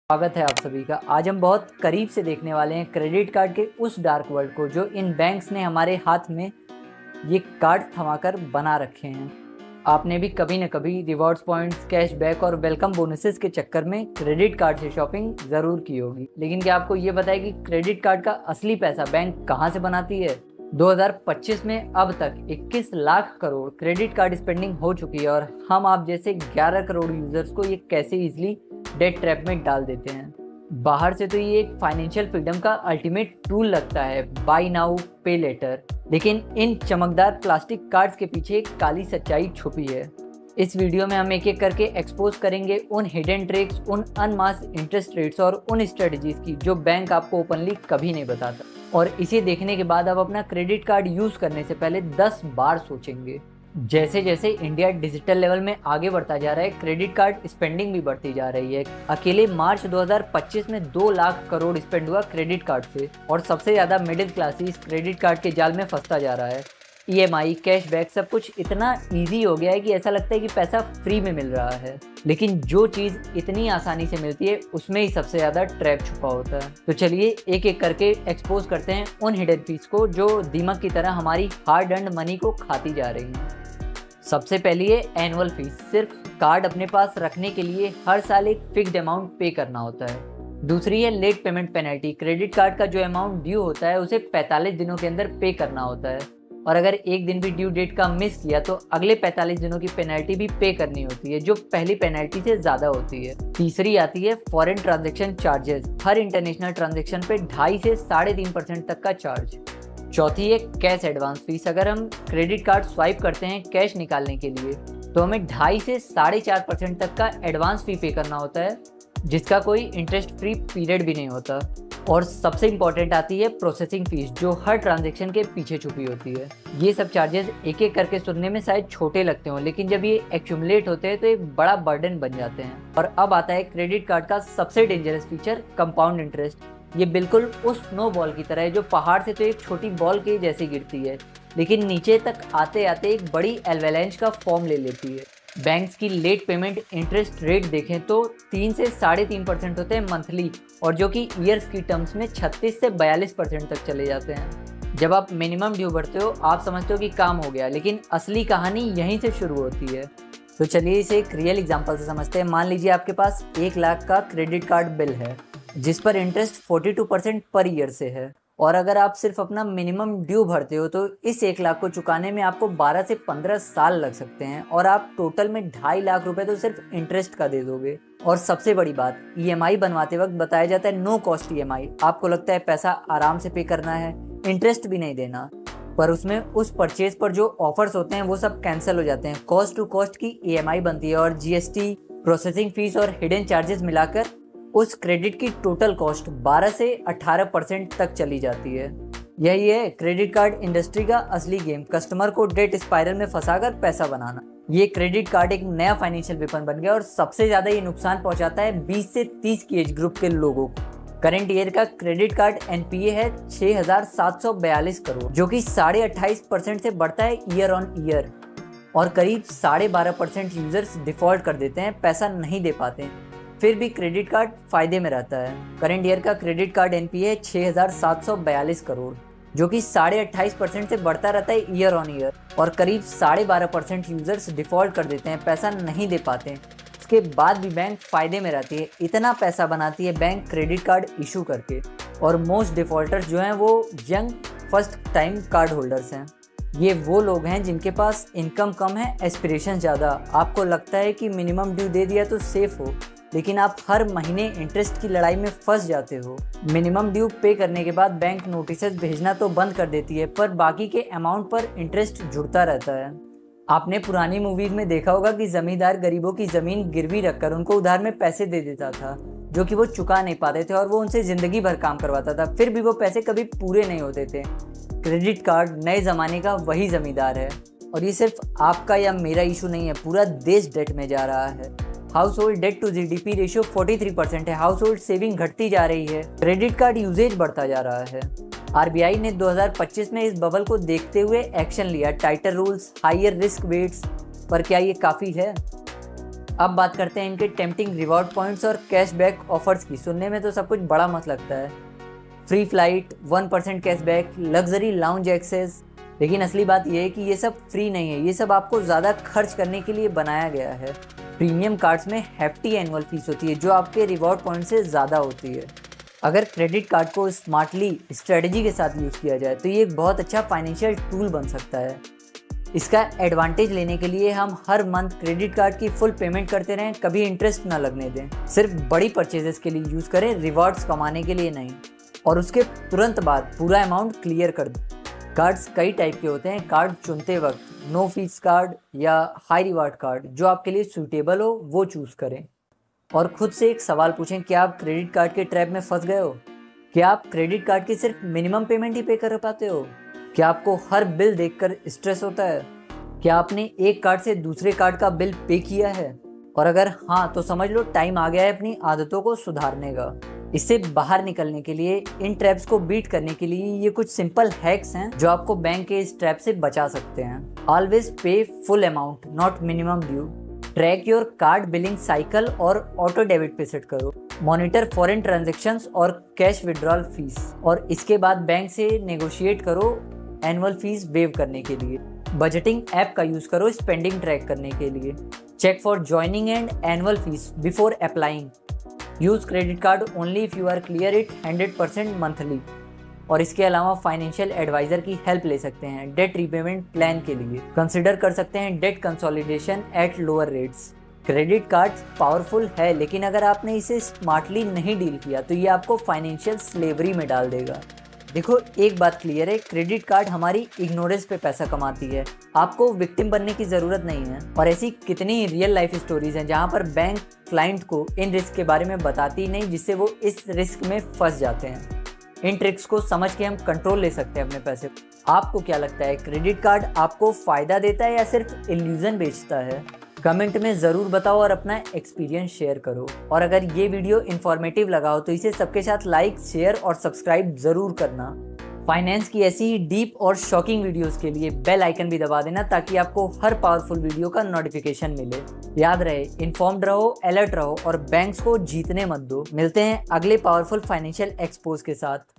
स्वागत है आप सभी का। आज हम बहुत करीब से देखने वाले हैं क्रेडिट कार्ड के उस डार्क वर्ल्ड को जो इन बैंक्स ने हमारे हाथ में ये कार्ड थमाकर बना रखे हैं। आपने भी कभी न कभी रिवॉर्ड्स पॉइंट्स, कैशबैक और वेलकम बोनसेस के चक्कर में क्रेडिट कार्ड से शॉपिंग ज़रूर की होगी, लेकिन क्या आपको ये पता है कि क्रेडिट कार्ड का असली पैसा बैंक कहाँ से बनाती है? 2025 में अब तक 21 lakh crore credit card spending हो चुकी है और हम आप जैसे 11 करोड़ यूजर्स को ये कैसे इजीली डेट ट्रैप में डाल देते हैं। बाहर से तो ये एक फाइनेंशियल फ्रीडम का अल्टीमेट टूल लगता है, बाय नाउ पे लेटर, लेकिन इन चमकदार प्लास्टिक कार्ड्स के पीछे एक काली सच्चाई छुपी है। इस वीडियो में हम एक एक करके एक्सपोज करेंगे उन हिडन ट्रिक्स, उन अनमास्क्ड इंटरेस्ट रेट्स और उन स्ट्रेटजीज की जो बैंक आपको ओपनली कभी नहीं बताता। और इसे देखने के बाद आप अपना क्रेडिट कार्ड यूज करने से पहले 10 बार सोचेंगे। जैसे जैसे इंडिया डिजिटल लेवल में आगे बढ़ता जा रहा है, क्रेडिट कार्ड स्पेंडिंग भी बढ़ती जा रही है। अकेले मार्च 2025 में 2 लाख करोड़ स्पेंड हुआ क्रेडिट कार्ड से, और सबसे ज़्यादा मिडिल क्लास इस क्रेडिट कार्ड के जाल में फंसता जा रहा है। EMI, कैशबैक, सब कुछ इतना इजी हो गया है कि ऐसा लगता है कि पैसा फ्री में मिल रहा है, लेकिन जो चीज़ इतनी आसानी से मिलती है उसमें ही सबसे ज़्यादा ट्रैप छुपा होता है। तो चलिए एक एक करके एक्सपोज करते हैं उन हिडन फीस को जो दीमक की तरह हमारी हार्ड अर्न्ड मनी को खाती जा रही हैं। सबसे पहली है एनुअल फीस। सिर्फ कार्ड अपने पास रखने के लिए हर साल एक फिक्स्ड अमाउंट पे करना होता है। दूसरी है late payment penalty. Credit card का जो अमाउंट ड्यू होता है उसे 45 दिनों के अंदर पे करना होता है, और अगर एक दिन भी ड्यू डेट का मिस किया तो अगले 45 दिनों की पेनल्टी भी पे करनी होती है, जो पहली पेनल्टी से ज़्यादा होती है। तीसरी आती है फॉरेन ट्रांजेक्शन चार्जेस। हर इंटरनेशनल ट्रांजेक्शन पे 2.5 से 3.5% तक का चार्ज। चौथी है कैश एडवांस फीस। अगर हम क्रेडिट कार्ड स्वाइप करते हैं कैश निकालने के लिए तो हमें 2.5 से 4.5% तक का एडवांस फी पे करना होता है, जिसका कोई इंटरेस्ट फ्री पीरियड भी नहीं होता। और सबसे इम्पॉर्टेंट आती है प्रोसेसिंग फीस, जो हर ट्रांजैक्शन के पीछे छुपी होती है। ये सब चार्जेस एक एक करके सुनने में शायद छोटे लगते हो, लेकिन जब ये एक्यूमुलेट होते हैं तो एक बड़ा बर्डन बन जाते हैं। और अब आता है क्रेडिट कार्ड का सबसे डेंजरस फीचर, कंपाउंड इंटरेस्ट। ये बिल्कुल उस स्नो बॉल की तरह है जो पहाड़ से तो एक छोटी बॉल के जैसे गिरती है, लेकिन नीचे तक आते आते एक बड़ी एवलांच का फॉर्म ले लेती है। बैंक्स की लेट पेमेंट इंटरेस्ट रेट देखें तो 3 से 3.5% होते हैं मंथली, और जो कि ईयर्स की टर्म्स में 36 से 42% तक चले जाते हैं। जब आप मिनिमम ड्यू भरते हो आप समझते हो कि काम हो गया, लेकिन असली कहानी यहीं से शुरू होती है। तो चलिए इसे एक रियल एग्जांपल से समझते हैं। मान लीजिए आपके पास 1 लाख का क्रेडिट कार्ड बिल है जिस पर इंटरेस्ट 42% पर ईयर से है, और अगर आप सिर्फ अपना मिनिमम ड्यू भरते हो तो इस 1 लाख को चुकाने में आपको 12 से 15 साल लग सकते हैं, और आप टोटल में 2.5 लाख रुपए तो सिर्फ इंटरेस्ट का दे दोगे। और सबसे बड़ी बात, EMI बनवाते वक्त बताया जाता है नो कॉस्ट EMI। आपको लगता है पैसा आराम से पे करना है, इंटरेस्ट भी नहीं देना, पर उसमें उस परचेज पर जो ऑफर्स होते हैं वो सब कैंसिल हो जाते हैं। कॉस्ट टू कॉस्ट की EMI बनती है, और GST, प्रोसेसिंग फीस और हिडन चार्जेस मिलाकर उस क्रेडिट की टोटल कॉस्ट 12 से 18% तक चली जाती है। यही है क्रेडिट कार्ड इंडस्ट्री का असली गेम, कस्टमर को डेट स्पाइरल में फंसाकर पैसा बनाना। ये क्रेडिट कार्ड एक नया फाइनेंशियल वेपन बन गया, और सबसे ज्यादा ये नुकसान पहुंचाता है 20 से 30 की एज ग्रुप के लोगों को। करंट ईयर का क्रेडिट कार्ड NPA है 6,742 करोड़, जो कि 28.5% से बढ़ता है ईयर ऑन ईयर, और करीब 12.5% यूजर्स डिफॉल्ट कर देते हैं, पैसा नहीं दे पाते, फिर भी क्रेडिट कार्ड फायदे में रहता है। करंट ईयर का क्रेडिट कार्ड NPA है 6,742 करोड़, जो कि 28.5% से बढ़ता रहता है ईयर ऑन ईयर, और करीब 12.5% यूजर्स डिफॉल्ट कर देते हैं, पैसा नहीं दे पाते हैं। उसके बाद भी बैंक फायदे में रहती है। इतना पैसा बनाती है बैंक क्रेडिट कार्ड इशू करके, और मोस्ट डिफॉल्टर्स जो हैं वो young first time card holders हैं। ये वो लोग हैं जिनके पास इनकम कम है, एस्पिरेशन ज़्यादा। आपको लगता है कि मिनिमम ड्यू दे दिया तो सेफ हो, लेकिन आप हर महीने इंटरेस्ट की लड़ाई में फंस जाते हो। मिनिमम ड्यू पे करने के बाद बैंक नोटिसेस भेजना तो बंद कर देती है, पर बाकी के अमाउंट पर इंटरेस्ट जुड़ता रहता है। आपने पुरानी मूवीज में देखा होगा कि जमींदार गरीबों की जमीन गिरवी रखकर उनको उधार में पैसे दे देता था, जो कि वो चुका नहीं पाते थे, और वो उनसे जिंदगी भर काम करवाता था, फिर भी वो पैसे कभी पूरे नहीं होते थे। क्रेडिट कार्ड नए जमाने का वही जमींदार है, और ये सिर्फ आपका या मेरा इशू नहीं है, पूरा देश डेट में जा रहा है। Household debt to GDP ratio 43% है। हाउस होल्ड सेविंग घटती जा रही है, क्रेडिट कार्ड यूजेज बढ़ता जा रहा है। RBI ने 2025 में इस बबल को देखते हुए एक्शन लिया, टाइटर रूल्स, हायर रिस्क वेट्स, पर क्या ये काफ़ी है? अब बात करते हैं इनके टेम्पटिंग रिवॉर्ड पॉइंट्स और कैशबैक ऑफर्स की। सुनने में तो सब कुछ बड़ा मस्त लगता है, free flight, 1% cashback, luxury lounge access, लेकिन असली बात यह है कि ये सब फ्री नहीं है, ये सब आपको ज़्यादा खर्च करने के लिए बनाया गया है। प्रीमियम कार्ड्स में हैफ्टी एनुअल फीस होती है जो आपके रिवॉर्ड पॉइंट से ज़्यादा होती है। अगर क्रेडिट कार्ड को स्मार्टली स्ट्रेटजी के साथ यूज़ किया जाए तो ये एक बहुत अच्छा फाइनेंशियल टूल बन सकता है। इसका एडवांटेज लेने के लिए हम हर मंथ क्रेडिट कार्ड की फुल पेमेंट करते रहें, कभी इंटरेस्ट ना लगने दें। सिर्फ बड़ी परचेजेस के लिए यूज़ करें, रिवॉर्ड्स कमाने के लिए नहीं, और उसके तुरंत बाद पूरा अमाउंट क्लियर कर दें। कार्ड्स कई टाइप के होते हैं, कार्ड चुनते वक्त नो फीस कार्ड या हाई रिवार्ड कार्ड, जो आपके लिए सूटेबल हो वो चूज़ करें। और खुद से एक सवाल पूछें, क्या आप क्रेडिट कार्ड के ट्रैप में फंस गए हो? क्या आप क्रेडिट कार्ड की सिर्फ मिनिमम पेमेंट ही पे कर पाते हो? क्या आपको हर बिल देखकर स्ट्रेस होता है? क्या आपने एक कार्ड से दूसरे कार्ड का बिल पे किया है? और अगर हाँ, तो समझ लो टाइम आ गया है अपनी आदतों को सुधारने का। इससे बाहर निकलने के लिए, इन ट्रैप्स को बीट करने के लिए ये कुछ सिंपल हैक्स हैं जो आपको बैंक के इस ट्रैप से बचा सकते हैं। ऑलवेज पे full amount, not minimum due. Track your card billing cycle और ऑटो डेबिट पे सेट करो। मॉनिटर फॉरेन ट्रांजैक्शंस और कैश विड्रॉल फीस, और इसके बाद बैंक से नेगोशिएट करो एनुअल फीस वेव करने के लिए। बजटिंग ऐप का यूज़ करो स्पेंडिंग ट्रैक करने के लिए। Check for joining and annual fees before applying. Use credit card only if you are clear it 100% monthly. और इसके अलावा फाइनेंशियल एडवाइज़र की हेल्प ले सकते हैं डेट रीपेमेंट प्लान के लिए। कंसिडर कर सकते हैं debt consolidation at lower rates. Credit card powerful है, लेकिन अगर आपने इसे स्मार्टली नहीं डील किया तो ये आपको फाइनेंशियल स्लेवरी में डाल देगा। देखो, एक बात क्लियर है, क्रेडिट कार्ड हमारी इग्नोरेंस पे पैसा कमाती है। आपको विक्टिम बनने की ज़रूरत नहीं है। और ऐसी कितनी रियल लाइफ स्टोरीज हैं जहाँ पर बैंक क्लाइंट को इन रिस्क के बारे में बताती नहीं, जिससे वो इस रिस्क में फंस जाते हैं। इन ट्रिक्स को समझ के हम कंट्रोल ले सकते हैं अपने पैसे। आपको क्या लगता है, क्रेडिट कार्ड आपको फ़ायदा देता है या सिर्फ इल्यूजन बेचता है? कमेंट में ज़रूर बताओ और अपना एक्सपीरियंस शेयर करो। और अगर ये वीडियो इन्फॉर्मेटिव लगा हो तो इसे सबके साथ लाइक, शेयर और सब्सक्राइब ज़रूर करना। फाइनेंस की ऐसी ही डीप और शॉकिंग वीडियोस के लिए बेल आइकन भी दबा देना, ताकि आपको हर पावरफुल वीडियो का नोटिफिकेशन मिले। याद रहे, इन्फॉर्म्ड रहो, अलर्ट रहो और बैंक्स को जीतने मत दो। मिलते हैं अगले पावरफुल फाइनेंशियल एक्सपोज के साथ।